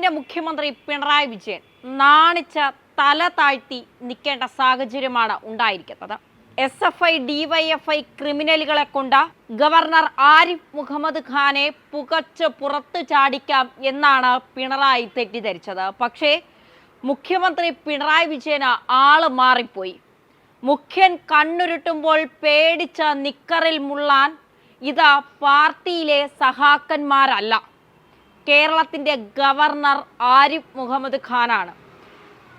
കേരളത്തിന്റെ മുഖ്യമന്ത്രി പിണറായി വിജയൻ നാണിച്ച തല താഴ്ത്തി നിൽക്കേണ്ട സാഹചര്യമാണ് ഉണ്ടായിരിക്കുന്നത്. SFI, DYFI ക്രിമിനലുകളെ കൊണ്ട് ഗവർണർ ആരിഫ് മുഹമ്മദ് ഖാനെ പുകച്ച് പുറത്തു ചാടിക്കാം എന്നാണ് പിണറായി തെറ്റിദ്ധരിച്ചത്. പക്ഷേ മുഖ്യമന്ത്രി പിണറായി വിജയന് ആള് മാറിപ്പോയി. മുഖ്യൻ കണ്ണുരുട്ടുമ്പോൾ പേടിച്ച നിക്കറിൽ മുള്ളാൻ ഇത് പാർട്ടിയിലെ സഹാക്കന്മാരല്ല, കേരളത്തിന്റെ ഗവർണർ ആരിഫ് മുഹമ്മദ് ഖാനാണ്.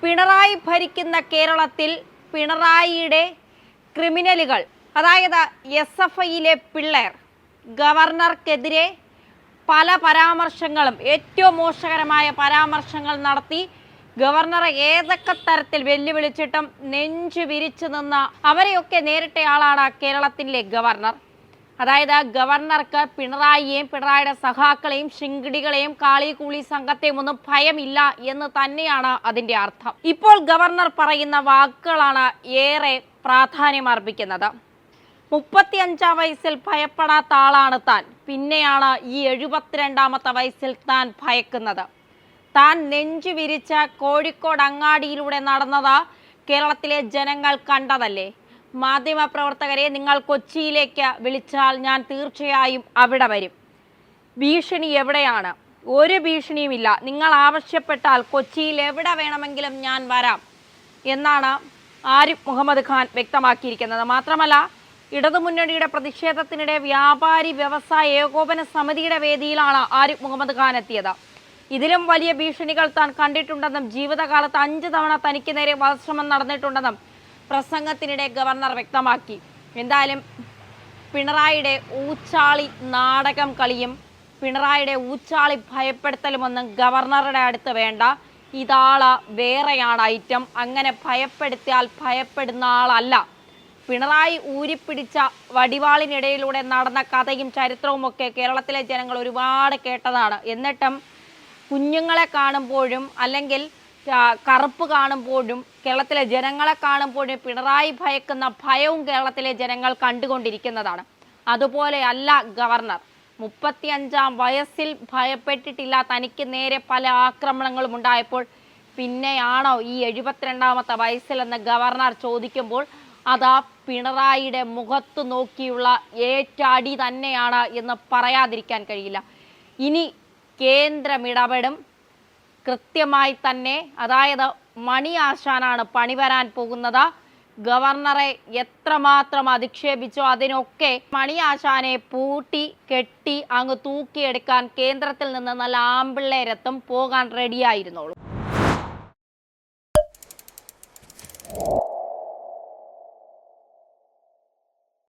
പിണറായി ഭരിക്കുന്ന കേരളത്തിൽ പിണറായിയുടെ ക്രിമിനലുകൾ, അതായത് SFIയിലെ പിള്ളേർ ഗവർണർക്കെതിരെ പല പരാമർശങ്ങളും, ഏറ്റവും മോശകരമായ പരാമർശങ്ങൾ നടത്തി ഗവർണറെ ഏതൊക്കെ തരത്തിൽ വെല്ലുവിളിച്ചിട്ടും നെഞ്ചു വിരിച്ചു നിന്ന അവരെയൊക്കെ നേരിട്ടയാളാണ് കേരളത്തിലെ ഗവർണർ. അതായത് ഗവർണർക്ക് പിണറായിയെയും പിണറായിയുടെ സഖാക്കളെയും ശിങ്കിടികളെയും കാളികൂളി സംഘത്തെയും ഒന്നും ഭയമില്ല എന്ന് തന്നെയാണ് അതിന്റെ അർത്ഥം. ഇപ്പോൾ ഗവർണർ പറയുന്ന വാക്കുകളാണ് ഏറെ പ്രാധാന്യം അർപ്പിക്കുന്നത്. 35-ാം വയസ്സിൽ ഭയപ്പെടാത്ത ആളാണ് താൻ, പിന്നെയാണ് ഈ 72-ാമത്തെ വയസ്സിൽ താൻ ഭയക്കുന്നത്. താൻ നെഞ്ചു വിരിച്ച കോഴിക്കോട് അങ്ങാടിയിലൂടെ നടന്നത് കേരളത്തിലെ ജനങ്ങൾ കണ്ടതല്ലേ. മാധ്യമപ്രവർത്തകരെ നിങ്ങൾ കൊച്ചിയിലേക്ക് വിളിച്ചാൽ ഞാൻ തീർച്ചയായും അവിടെ വരും. ഭീഷണി എവിടെയാണ്? ഒരു ഭീഷണിയുമില്ല. നിങ്ങൾ ആവശ്യപ്പെട്ടാൽ കൊച്ചിയിൽ എവിടെ വേണമെങ്കിലും ഞാൻ വരാം എന്നാണ് ആരിഫ് മുഹമ്മദ് ഖാൻ വ്യക്തമാക്കിയിരിക്കുന്നത്. മാത്രമല്ല, ഇടതുമുന്നണിയുടെ പ്രതിഷേധത്തിനിടെ വ്യാപാരി വ്യവസായ ഏകോപന സമിതിയുടെ വേദിയിലാണ് ആരിഫ് മുഹമ്മദ് ഖാൻ എത്തിയത്. ഇതിലും വലിയ ഭീഷണികൾ താൻ കണ്ടിട്ടുണ്ടെന്നും ജീവിതകാലത്ത് 5 തവണ തനിക്ക് നേരെ വധശ്രമം നടന്നിട്ടുണ്ടെന്നും പ്രസംഗത്തിനിടെ ഗവർണർ വ്യക്തമാക്കി. എന്തായാലും പിണറായിയുടെ ഊച്ചാളി നാടകം കളിയും പിണറായിയുടെ ഊച്ചാളി ഭയപ്പെടുത്തലുമൊന്നും ഗവർണറുടെ അടുത്ത് വേണ്ട. ഇതാള് വേറെയാണ് ഐറ്റം. അങ്ങനെ ഭയപ്പെടുത്തിയാൽ ഭയപ്പെടുന്ന ആളല്ല. പിണറായി ഊരിപ്പിടിച്ച വടിവാളിനിടയിലൂടെ നടന്ന കഥയും ചരിത്രവും ഒക്കെ കേരളത്തിലെ ജനങ്ങൾ ഒരുപാട് കേട്ടതാണ്. എന്നിട്ടും കുഞ്ഞുങ്ങളെ കാണുമ്പോഴും അല്ലെങ്കിൽ കറുപ്പ് കാണുമ്പോഴും കേരളത്തിലെ ജനങ്ങളെ കാണുമ്പോഴും പിണറായി ഭയക്കുന്ന ഭയവും കേരളത്തിലെ ജനങ്ങൾ കണ്ടുകൊണ്ടിരിക്കുന്നതാണ്. അതുപോലെ അല്ല ഗവർണർ. 35-ാം വയസ്സിൽ ഭയപ്പെട്ടിട്ടില്ല. തനിക്ക് നേരെ പല ആക്രമണങ്ങളും ഉണ്ടായപ്പോൾ പിന്നെയാണോ ഈ 72-ാമത്തെ വയസ്സിലെന്ന് ഗവർണർ ചോദിക്കുമ്പോൾ അത് പിണറായിയുടെ മുഖത്ത് നോക്കിയുള്ള ഏറ്റടി തന്നെയാണ് എന്ന് പറയാതിരിക്കാൻ കഴിയില്ല. ഇനി കേന്ദ്രം ഇടപെടും കൃത്യമായി തന്നെ. അതായത് മണി ആശാനാണ് പണി വരാൻ പോകുന്നത്. ഗവർണറെ എത്രമാത്രം അധിക്ഷേപിച്ചോ അതിനൊക്കെ മണി ആശാനെ പൂട്ടി കെട്ടി അങ്ങ് തൂക്കിയെടുക്കാൻ കേന്ദ്രത്തിൽ നിന്ന് നല്ല ആമ്പിള്ളേരെത്തും പോകാൻ റെഡിയായിരുന്നോളൂ.